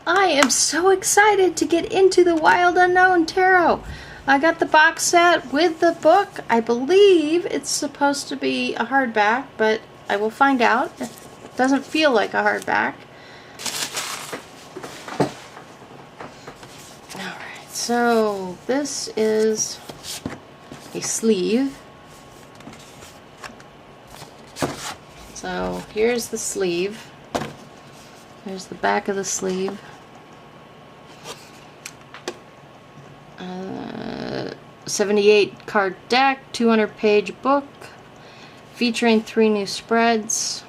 I am so excited to get into the Wild Unknown Tarot. I got the box set with the book. I believe it's supposed to be a hardback, but I will find out. It doesn't feel like a hardback. Alright, so this is a sleeve. So here's the sleeve. There's the back of the sleeve. 78 card deck, 200 page book, featuring 3 new spreads.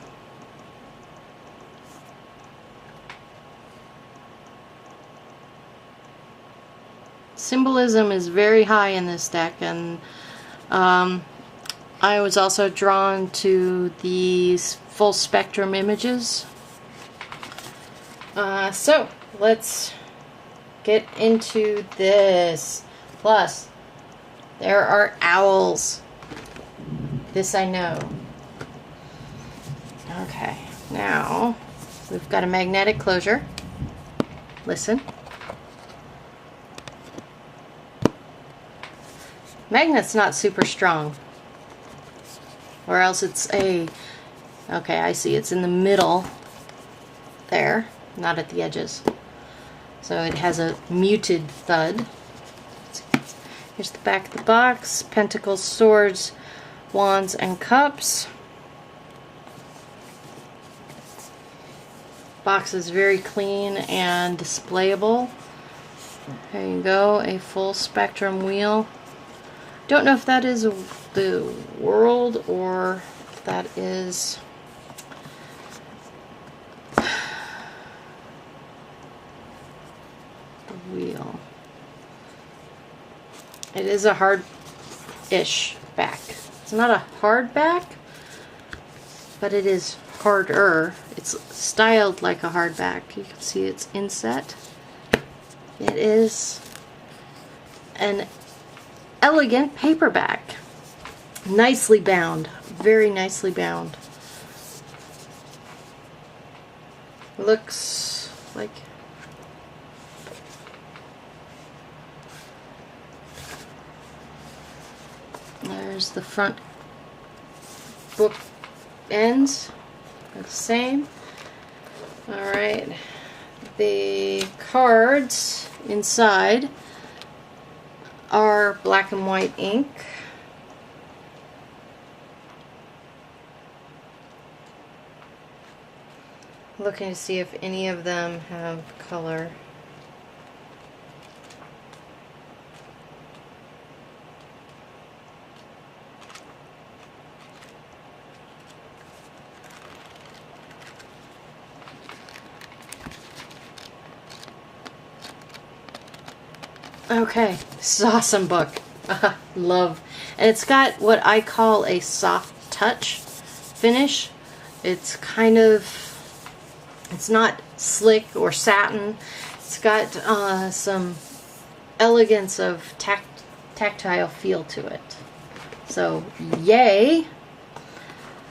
Symbolism is very high in this deck, and I was also drawn to these full spectrum images. So let's get into this. Plus, there are owls. This I know. Okay, now we've got a magnetic closure. Listen. Magnet's not super strong. Or else it's a... Okay, I see. It's in the middle there, not at the edges. So it has a muted thud. Here's the back of the box. Pentacles, swords, wands, and cups. Box is very clean and displayable. There you go, a full spectrum wheel. Don't know if that is the world or if that is the wheel. It is a hard-ish back. It's not a hard back, but it is harder. It's styled like a hardback. You can see it's inset. It is an elegant paperback. Nicely bound. Very nicely bound. Looks like... There's the front book ends. They're the same. Alright. The cards inside are black and white ink. Looking to see if any of them have color. Okay, this is an awesome book. Love. And it's got what I call a soft touch finish. It's kind of, it's not slick or satin. It's got some elegance of tactile feel to it. So, yay.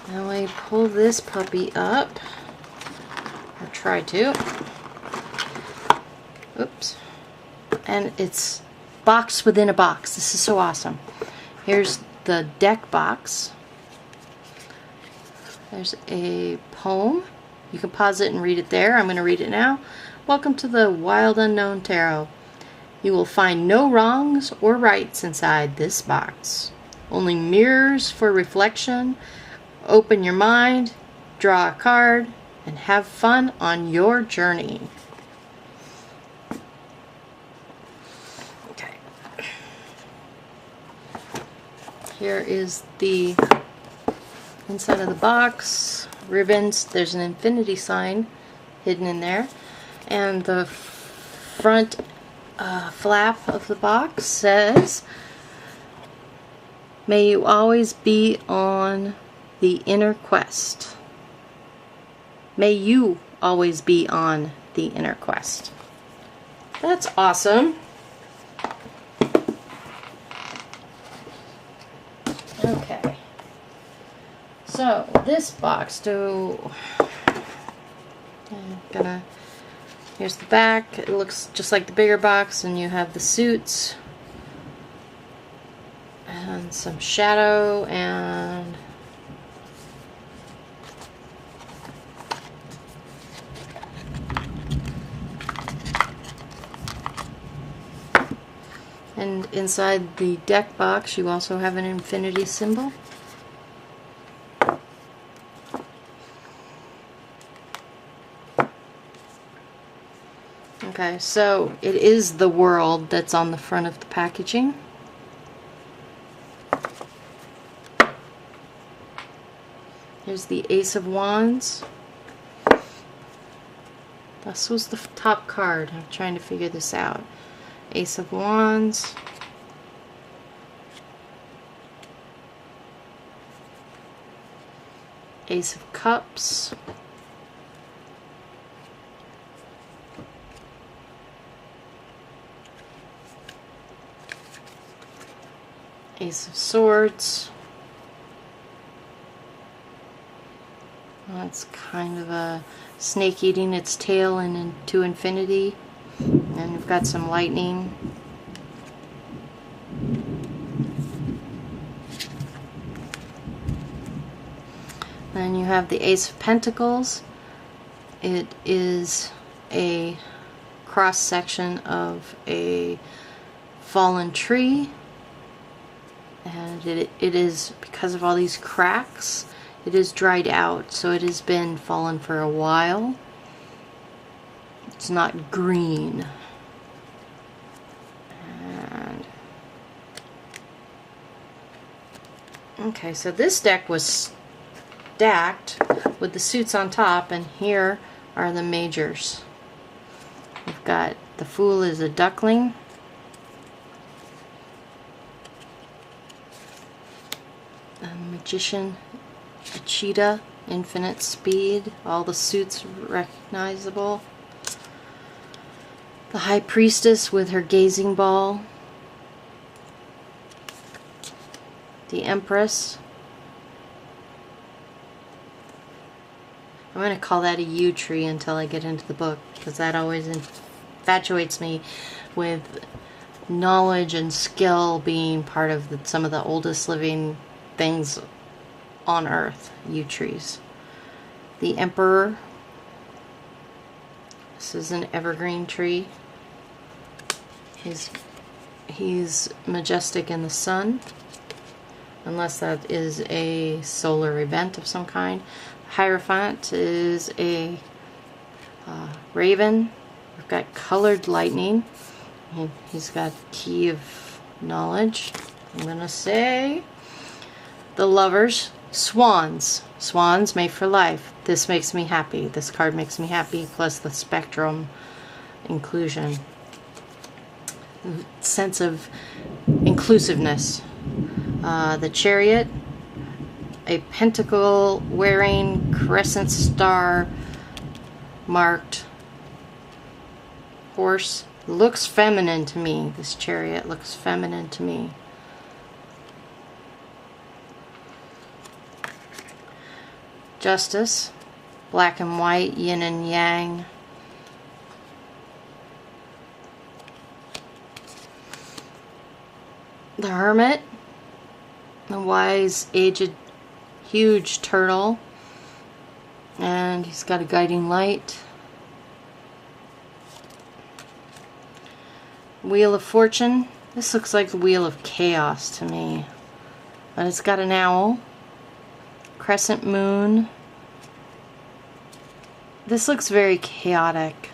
Now I pull this puppy up. Or try to. Oops. And it's box within a box. This is so awesome. Here's the deck box. There's a poem. You can pause it and read it there. I'm going to read it now. Welcome to the Wild Unknown Tarot. You will find no wrongs or rights inside this box. Only mirrors for reflection. Open your mind, draw a card, and have fun on your journey. Here is the inside of the box. Ribbons. There's an infinity sign hidden in there. And the front flap of the box says, "May you always be on the inner quest." May you always be on the inner quest. That's awesome. Okay, so this box, I'm gonna Here's the back. It looks just like the bigger box, and you have the suits and some shadow and inside the deck box you also have an infinity symbol. Okay, so it is the world that's on the front of the packaging. Here's the Ace of Wands. This was the top card. I'm trying to figure this out. Ace of Wands. Ace of Cups. Ace of Swords. Well, it's kind of a snake eating its tail into infinity. And we've got some lightning. Then you have the Ace of Pentacles. It is a cross section of a fallen tree. And it is, because of all these cracks, it is dried out, so it has been fallen for a while. It's not green. And okay, so this deck was stacked with the suits on top, and here are the majors. We've got the Fool is a duckling. Magician, a cheetah, infinite speed, all the suits recognizable. The High Priestess with her gazing ball. The Empress. I'm going to call that a yew tree until I get into the book, because that always infatuates me with knowledge and skill being part of some of the oldest living things on earth. Yew trees. The Emperor. This is an evergreen tree. He's majestic in the sun, unless that is a solar event of some kind. Hierophant is a raven. We've got colored lightning. He's got key of knowledge. I'm gonna say the Lovers. Swans. Swans made for life. This makes me happy. This card makes me happy, plus the spectrum inclusion. Sense of inclusiveness. The Chariot. A pentacle wearing crescent star marked horse. Looks feminine to me. This Chariot looks feminine to me. Justice, black and white, yin and yang. The Hermit, the wise, aged, huge turtle, and he's got a guiding light. Wheel of Fortune. This looks like the Wheel of Chaos to me, but it's got an owl. Crescent moon. This looks very chaotic.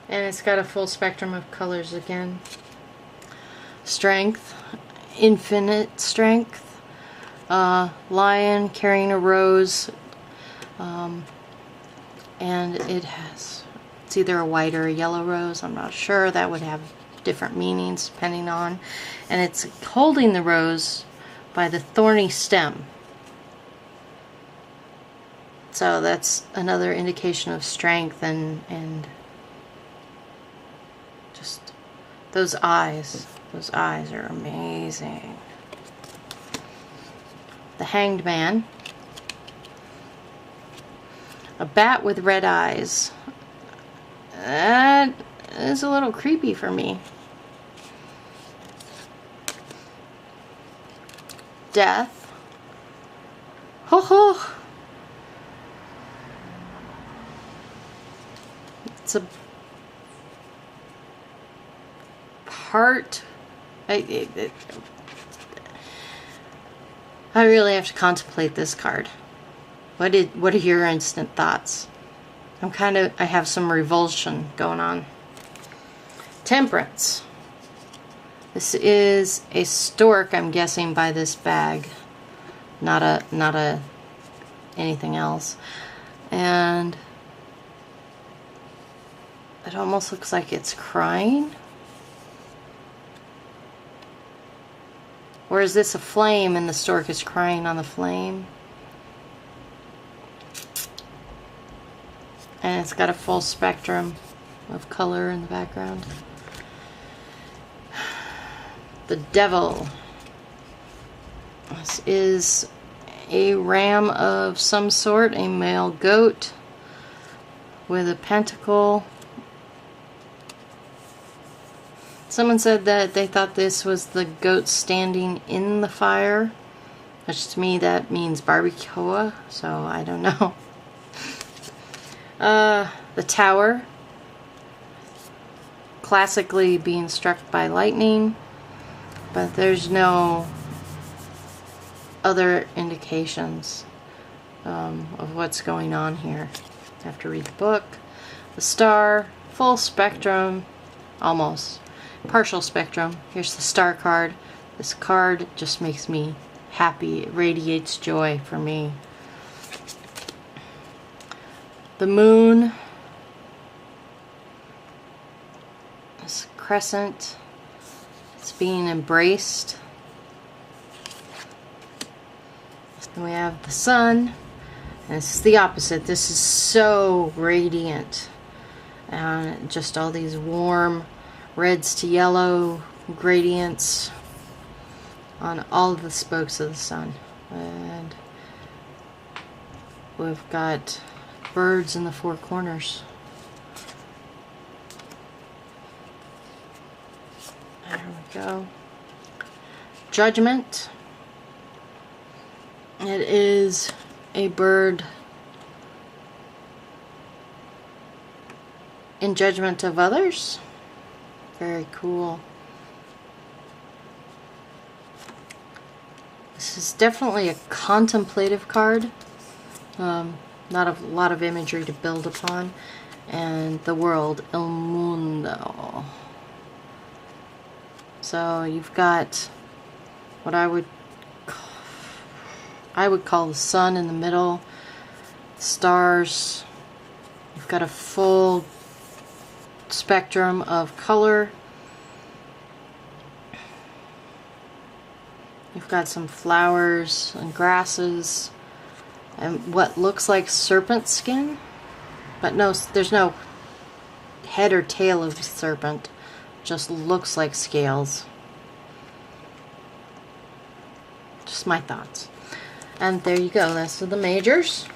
And it's got a full spectrum of colors again. Strength, infinite strength. Lion carrying a rose. And it's either a white or a yellow rose. I'm not sure. That would have different meanings depending on. And it's holding the rose by the thorny stem. So that's another indication of strength and just those eyes. Those eyes are amazing. The Hanged Man. A bat with red eyes. That is a little creepy for me. Death. Ho ho! It's a part. I really have to contemplate this card. What are your instant thoughts? I have some revulsion going on. Temperance. This is a stork, I'm guessing, by this bag. Not a anything else. And it almost looks like it's crying. Or is this a flame and the stork is crying on the flame? And it's got a full spectrum of color in the background. The devil. This is a ram of some sort, a male goat with a pentacle. Someone said that they thought this was the goat standing in the fire, which to me that means barbacoa, so I don't know. The tower, classically being struck by lightning, but there's no other indications of what's going on here. I have to read the book. The star, full spectrum, almost. Partial spectrum. Here's the star card. This card just makes me happy. It radiates joy for me. The moon. This crescent. It's being embraced. Then we have the sun. And this is the opposite. This is so radiant. And just all these warm reds to yellow gradients on all of the spokes of the sun. And we've got birds in the four corners. There we go. Judgment. It is a bird in judgment of others. Very cool. This is definitely a contemplative card. Not a lot of imagery to build upon. And the world, El Mundo. So you've got what I would call the sun in the middle, stars. You've got a full spectrum of color. You've got some flowers and grasses and what looks like serpent skin, but no, there's no head or tail of the serpent, just looks like scales. Just my thoughts. And there you go, that's the majors.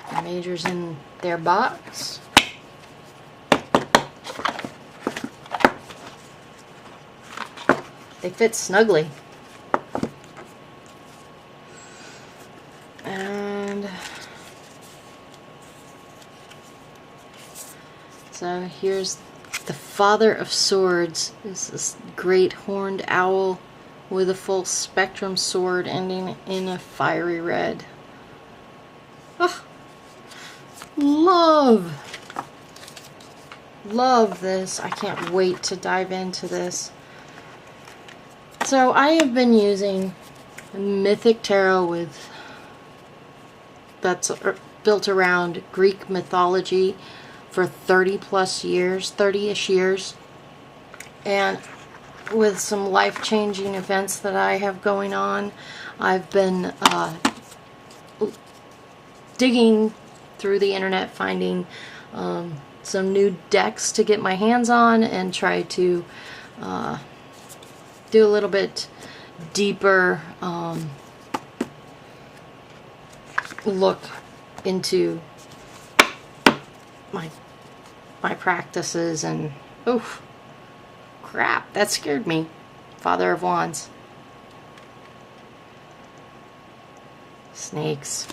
The majors in their box. They fit snugly. And so here's the Father of Swords. Is this great horned owl with a full spectrum sword ending in a fiery red. Oh, love this. I can't wait to dive into this. So I have been using Mythic Tarot that's built around Greek mythology for 30-plus years, 30-ish years, and with some life-changing events that I have going on, I've been digging through the internet, finding some new decks to get my hands on and try to do a little bit deeper look into my practices. And oof, crap, that scared me. Father of Wands. Snakes.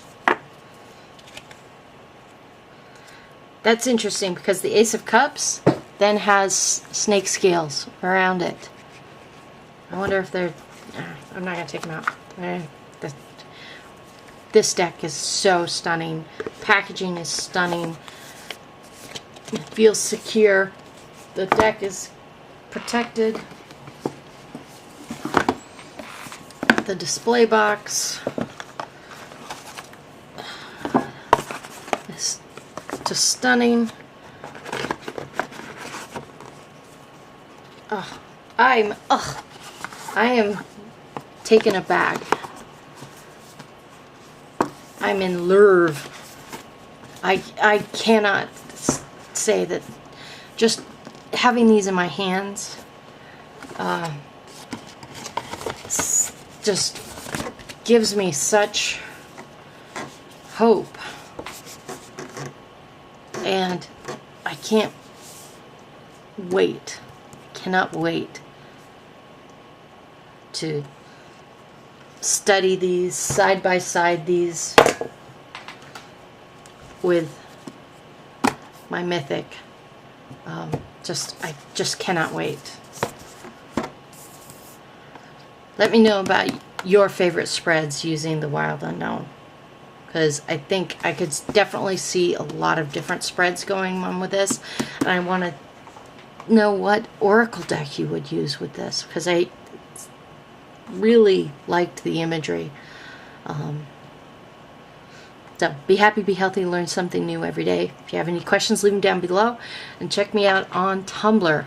That's interesting because the Ace of Cups then has snake scales around it. I wonder if they're... I'm not going to take them out. This deck is so stunning. Packaging is stunning. It feels secure. The deck is protected. The display box is just stunning. I am taken aback. I'm in love. I cannot say that just having these in my hands just gives me such hope, and I can't wait, cannot wait to study these side by side, these with my Mythic. I just cannot wait. Let me know about your favorite spreads using the Wild Unknown, because I think I could definitely see a lot of different spreads going on with this, and I want to know what Oracle deck you would use with this, because I really liked the imagery. So be happy, be healthy, learn something new every day. If you have any questions, leave them down below, and check me out on Tumblr.